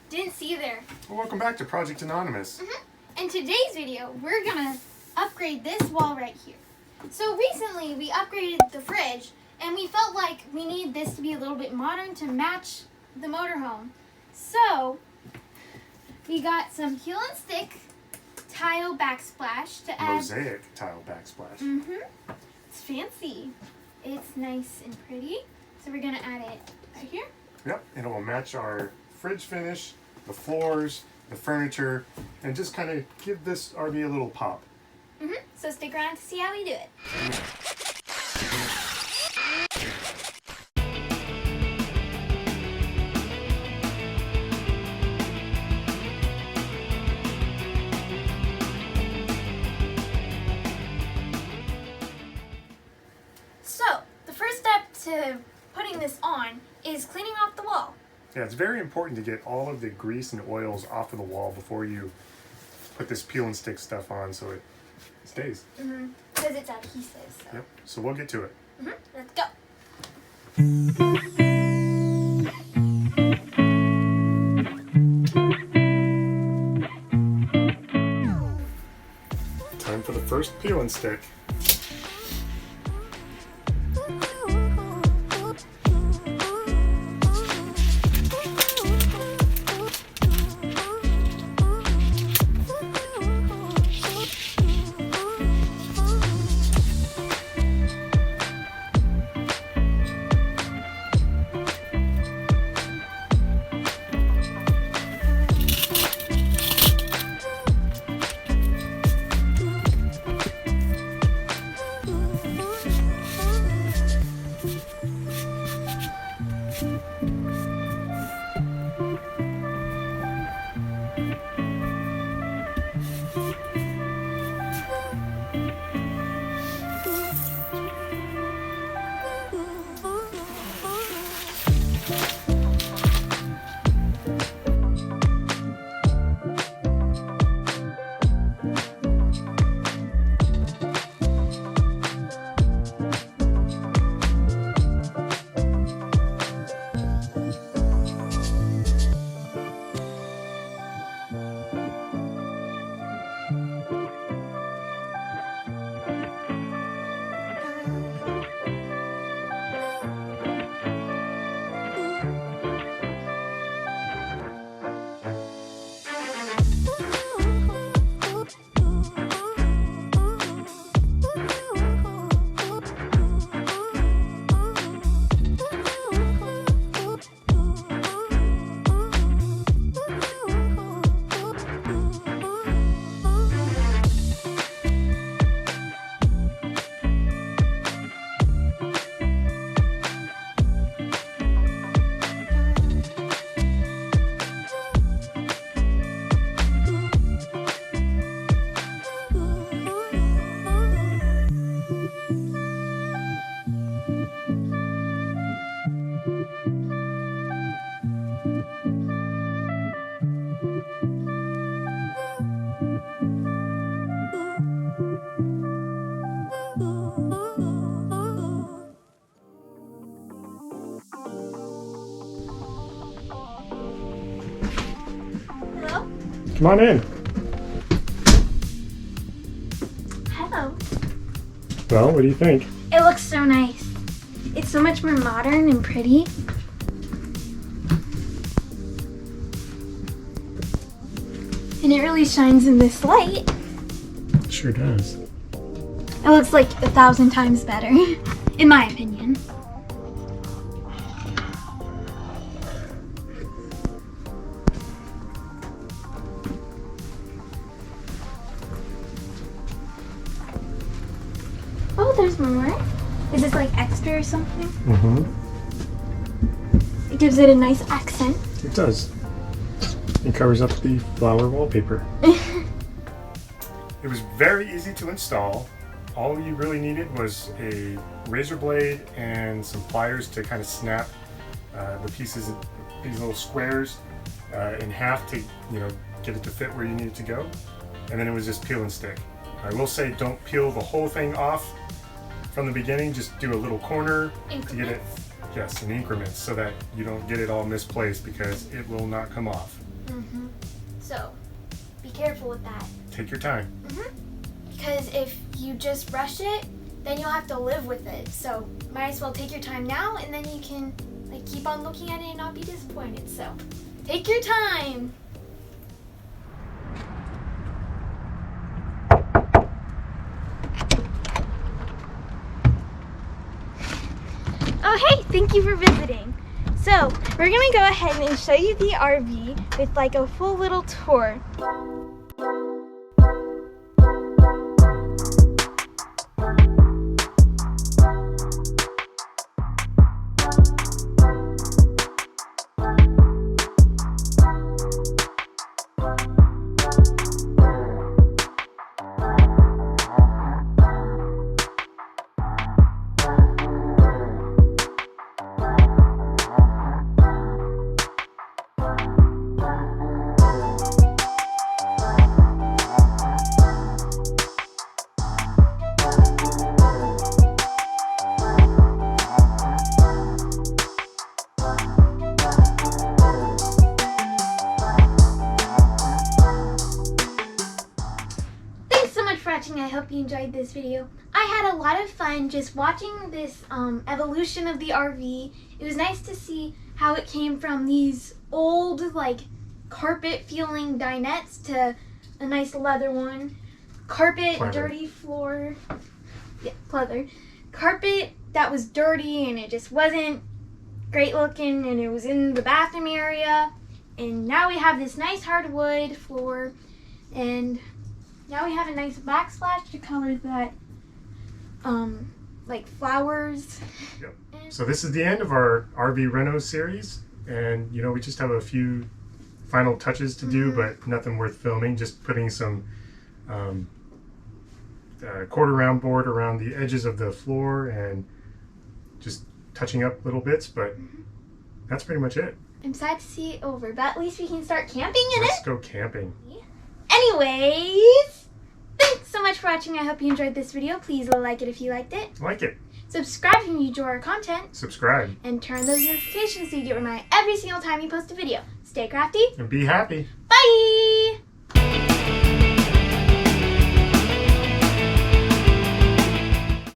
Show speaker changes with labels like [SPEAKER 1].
[SPEAKER 1] Didn't see you there.
[SPEAKER 2] Well, welcome back to Project Anonymous.
[SPEAKER 1] In today's video, we're gonna upgrade this wall right here. So recently, we upgraded the fridge, and we felt like we need this to be a little bit modern to match the motorhome. So we got some heel and stick tile backsplash to add.
[SPEAKER 2] Mosaic tile backsplash.
[SPEAKER 1] It's fancy. It's nice and pretty. So we're gonna add it right here.
[SPEAKER 2] Yep, and it will match our fridge finish, the floors, the furniture, and just kind of give this RV a little pop.
[SPEAKER 1] So stick around to see how we do it. So, the first step to putting this on is cleaning off the wall.
[SPEAKER 2] Yeah, it's very important to get all of the grease and oils off of the wall before you put this peel and stick stuff on so it stays.
[SPEAKER 1] Because it's adhesive. So.
[SPEAKER 2] Yep, so we'll get to it.
[SPEAKER 1] Let's go.
[SPEAKER 2] Time for the first peel and stick.
[SPEAKER 1] Hello?
[SPEAKER 2] Come on in.
[SPEAKER 1] Hello.
[SPEAKER 2] Well, what do you think?
[SPEAKER 1] It looks so nice. It's so much more modern and pretty. And it really shines in this light.
[SPEAKER 2] It sure does.
[SPEAKER 1] It looks like 1,000 times better, in my opinion. Oh, there's more. Is this like extra or something? It gives it a nice accent.
[SPEAKER 2] It does. It covers up the flower wallpaper. It was very easy to install. All you really needed was a razor blade and some pliers to kind of snap the pieces, these little squares, in half to, get it to fit where you need it to go. And then it was just peel and stick. I will say don't peel the whole thing off from the beginning. Just do a little corner to get it, yes, in increments, so that you don't get it all misplaced, because it will not come off.
[SPEAKER 1] So be careful with that.
[SPEAKER 2] Take your time.
[SPEAKER 1] Because if you just rush it, then you'll have to live with it. So might as well take your time now, and then you can like keep on looking at it and not be disappointed. So take your time. Oh hey, thank you for visiting. So we're gonna go ahead and show you the RV with like a full little tour. I hope you enjoyed this video. I had a lot of fun just watching this evolution of the RV. It was nice to see how it came from these old like carpet feeling dinettes to a nice leather one. Carpet,
[SPEAKER 2] Pleather.
[SPEAKER 1] dirty floor. Yeah, pleather. Carpet that was dirty and it just wasn't great looking, and it was in the bathroom area. And now we have this nice hardwood floor, and now we have a nice backsplash to color that, like flowers.
[SPEAKER 2] Yep. So this is the end of our RV Reno series, and you know, we just have a few final touches to do, but nothing worth filming. Just putting some quarter round board around the edges of the floor and just touching up little bits, but that's pretty much it.
[SPEAKER 1] I'm sad to see it over, but at least we can start camping in
[SPEAKER 2] Let's
[SPEAKER 1] it.
[SPEAKER 2] go camping.
[SPEAKER 1] Yeah. Anyways, thanks so much for watching. I hope you enjoyed this video. Please like it if you liked it.
[SPEAKER 2] Like it.
[SPEAKER 1] Subscribe if you enjoy our content.
[SPEAKER 2] Subscribe.
[SPEAKER 1] And turn those notifications so you get reminded every single time you post a video. Stay crafty.
[SPEAKER 2] And be happy.
[SPEAKER 1] Bye!